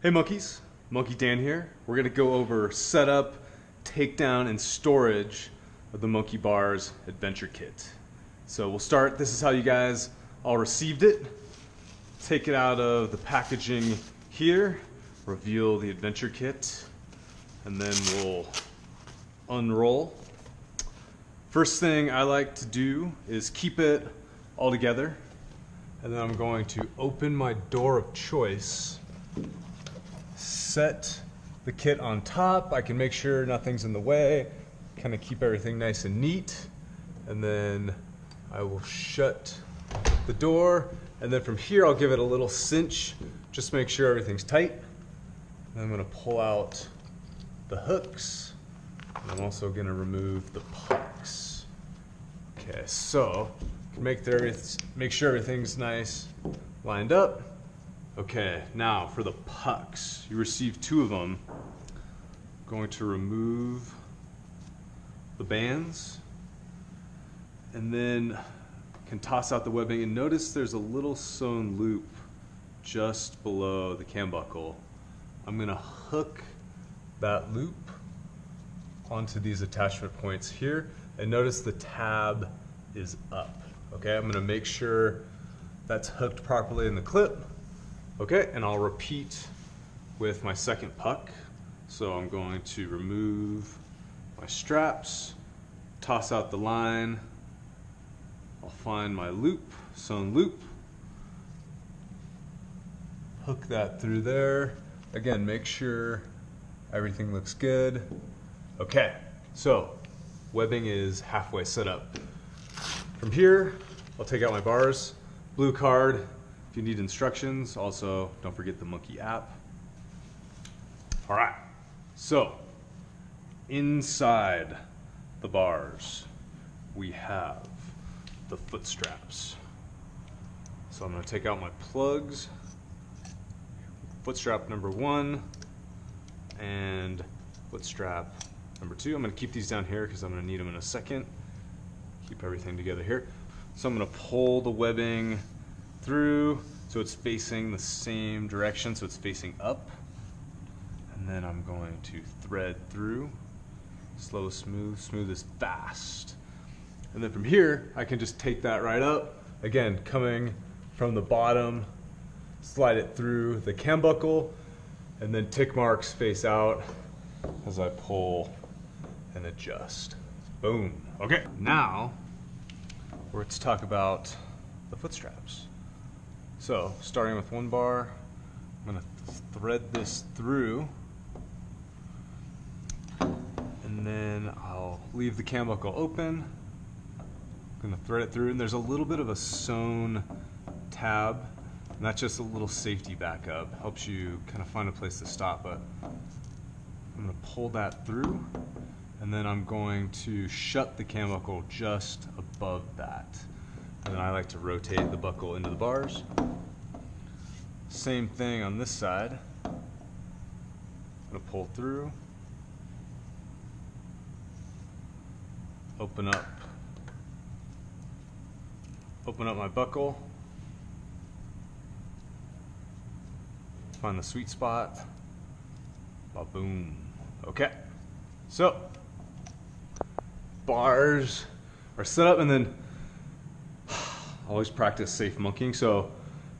Hey monkeys, Monkey Dan here. We're gonna go over setup, takedown, and storage of the Monkey Bars Adventure Kit. So we'll start, this is how you guys all received it. Take it out of the packaging here, reveal the Adventure Kit, and then we'll unroll. First thing I like to do is keep it all together, and then I'm going to open my door of choice, set the kit on top. I can make sure nothing's in the way, kind of keep everything nice and neat, and then I will shut the door, and then from here I'll give it a little cinch, just make sure everything's tight. And I'm going to pull out the hooks, and I'm also going to remove the pucks. Okay, so make sure everything's nice lined up. Okay, now for the pucks. You received 2 of them. I'm going to remove the bands, and then can toss out the webbing, and notice there's a little sewn loop just below the cam buckle. I'm gonna hook that loop onto these attachment points here, and notice the tab is up. Okay, I'm gonna make sure that's hooked properly in the clip. Okay, and I'll repeat with my second puck. So I'm going to remove my straps, toss out the line, I'll find my loop, sewn loop, hook that through there. Again, make sure everything looks good. Okay, so webbing is halfway set up. From here, I'll take out my bars, blue card, if you need instructions. Also, don't forget the Monkii app. All right, so inside the bars, we have the foot straps. So I'm gonna take out my plugs, foot strap number 1 and foot strap number 2. I'm gonna keep these down here because I'm gonna need them in a second. Keep everything together here. So I'm gonna pull the webbing through so it's facing the same direction, so it's facing up. And then I'm going to thread through. Slow, smooth, smooth is fast. And then from here, I can just take that right up. Again, coming from the bottom, slide it through the cam buckle, and then tick marks face out as I pull and adjust. Boom. Okay, now let's talk about the foot straps. So, starting with 1 bar, I'm gonna thread this through, and then I'll leave the cam buckle open. I'm gonna thread it through, and there's a little bit of a sewn tab, and that's just a little safety backup. Helps you kind of find a place to stop, but I'm gonna pull that through, and then I'm going to shut the cam buckle just above that. And then I like to rotate the buckle into the bars. Same thing on this side. I'm gonna pull through, open up my buckle, find the sweet spot, ba-boom. Okay, so bars are set up, and then always practice safe monkeying. So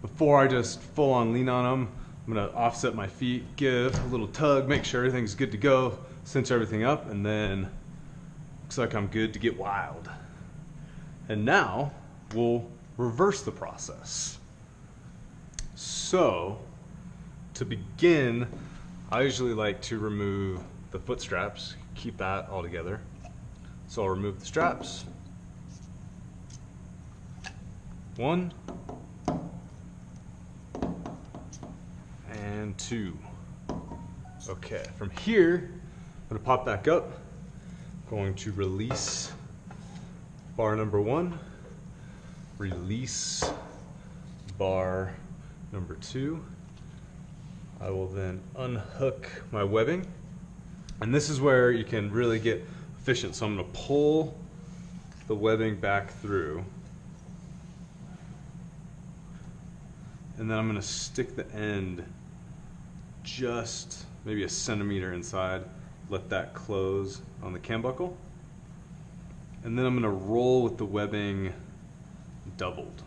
before I just full on lean on them, I'm gonna offset my feet, give a little tug, make sure everything's good to go, cinch everything up, and then looks like I'm good to get wild. And now we'll reverse the process. So to begin, I usually like to remove the foot straps, keep that all together. So I'll remove the straps. 1 and 2. Okay, from here, I'm gonna pop back up. Going to release bar number 1, release bar number 2. I will then unhook my webbing, and this is where you can really get efficient. So I'm gonna pull the webbing back through, and then I'm gonna stick the end just maybe a centimeter inside. Let that close on the cam buckle. And then I'm gonna roll with the webbing doubled.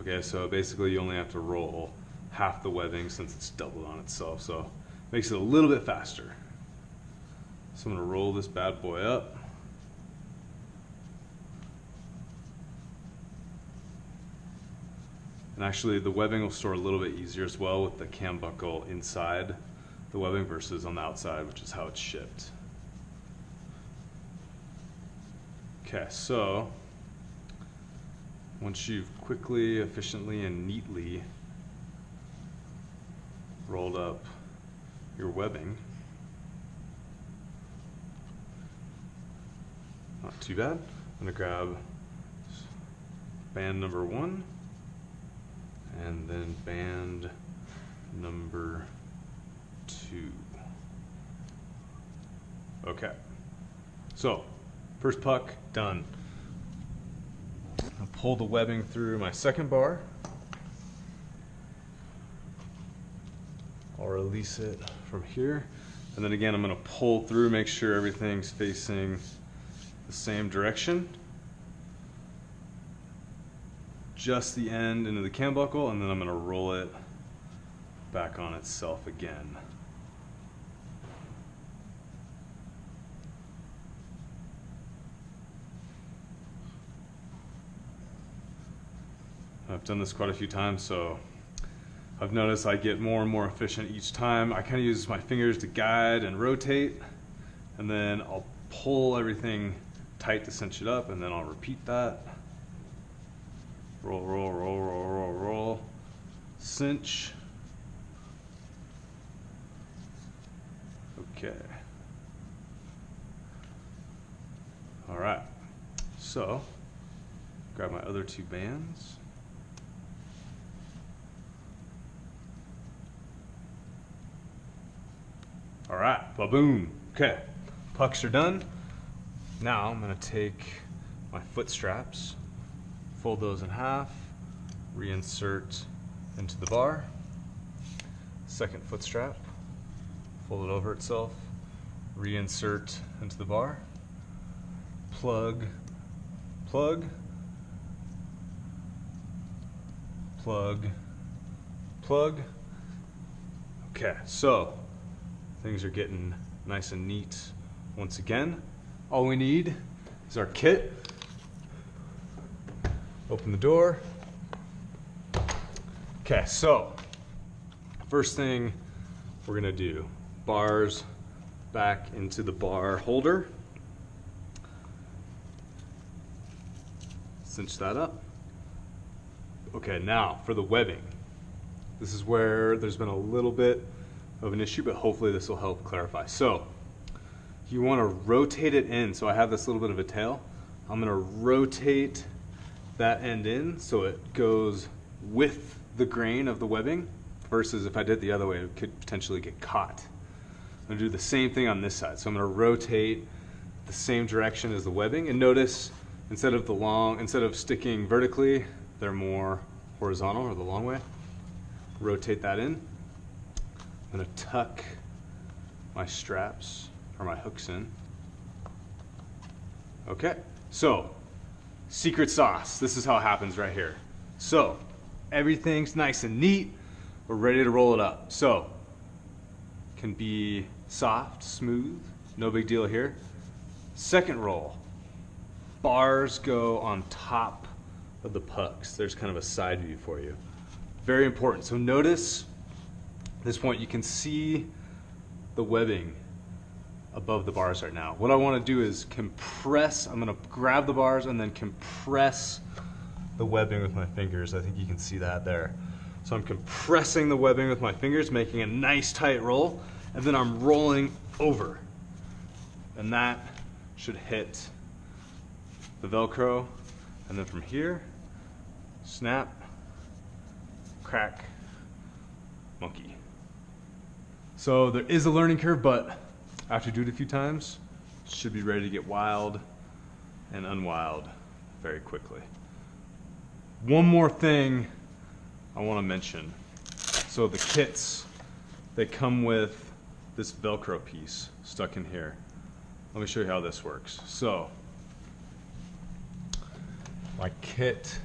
Okay, so basically you only have to roll half the webbing since it's doubled on itself, so it makes it a little bit faster. So I'm gonna roll this bad boy up. And actually the webbing will store a little bit easier as well with the cam buckle inside the webbing versus on the outside, which is how it's shipped. Okay, so once you've quickly, efficiently, and neatly rolled up your webbing, not too bad. I'm gonna grab band number 1 and then band number 2. Okay, so first puck done. I'll pull the webbing through my second bar. I'll release it from here. And then again, I'm gonna pull through, make sure everything's facing the same direction. Just the end into the cam buckle, and then I'm gonna roll it back on itself again. I've done this quite a few times, so I've noticed I get more and more efficient each time. I kind of use my fingers to guide and rotate, and then I'll pull everything tight to cinch it up, and then I'll repeat that. Roll, roll, roll, roll, roll, roll. Cinch. Okay. All right. So, grab my other 2 bands. All right, ba-boom. Okay, pucks are done. Now I'm gonna take my foot straps, fold those in half, reinsert into the bar. Second foot strap, fold it over itself, reinsert into the bar. Plug, plug, plug, plug. Okay, so things are getting nice and neat once again. All we need is our kit. Open the door. Okay, so first thing we're gonna do, bars back into the bar holder. Cinch that up. Okay, now for the webbing. This is where there's been a little bit of an issue, but hopefully this will help clarify. So you want to rotate it in. So I have this little bit of a tail. I'm going to rotate that end in so it goes with the grain of the webbing, versus if I did the other way, it could potentially get caught. I'm going to do the same thing on this side. So I'm going to rotate the same direction as the webbing, and notice instead of sticking vertically, they're more horizontal, or the long way. Rotate that in. I'm gonna tuck my straps or my hooks in. Okay, so secret sauce. This is how it happens right here. So everything's nice and neat. We're ready to roll it up. So can be soft, smooth, no big deal here. Second roll, bars go on top of the pucks. There's kind of a side view for you. Very important. So notice at this point you can see the webbing above the bars right now. What I want to do is compress. I'm going to grab the bars and then compress the webbing with my fingers. I think you can see that there. So I'm compressing the webbing with my fingers, making a nice tight roll, and then I'm rolling over. And that should hit the Velcro, and then from here, snap, crack, monkey. So there is a learning curve, but after you do it a few times, you should be ready to get wild and unwild very quickly. One more thing I want to mention. So the kits they come with this Velcro piece stuck in here. Let me show you how this works. So, my kit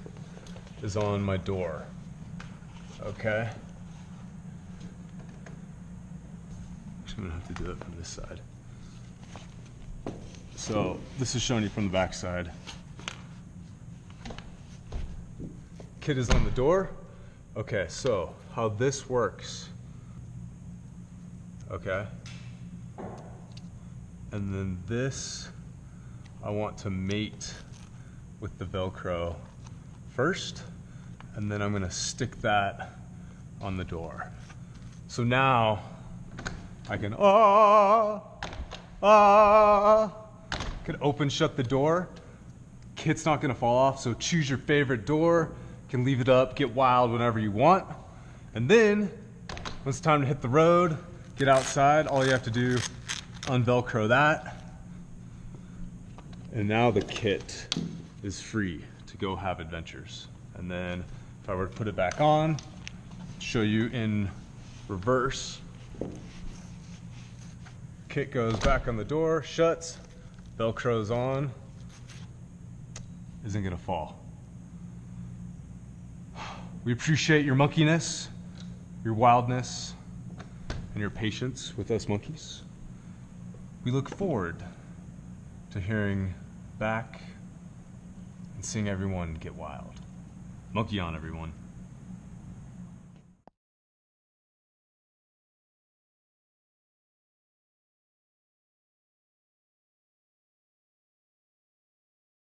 is on my door, okay? I'm gonna have to do it from this side. So, this is showing you from the back side. Kit is on the door. Okay, so how this works. Okay. And then this, I want to mate with the Velcro first, and then I'm gonna stick that on the door. So now I can, can open, shut the door. Kit's not gonna fall off, so choose your favorite door. You can leave it up, get wild whenever you want. And then, when it's time to hit the road, get outside, all you have to do, unvelcro that. And now the kit is free to go have adventures. And then, if I were to put it back on, show you in reverse. Kit goes back on the door, shuts, Velcro's on, isn't gonna fall. We appreciate your monkeyness, your wildness, and your patience with us monkeys. We look forward to hearing back and seeing everyone get wild. Monkey on, everyone.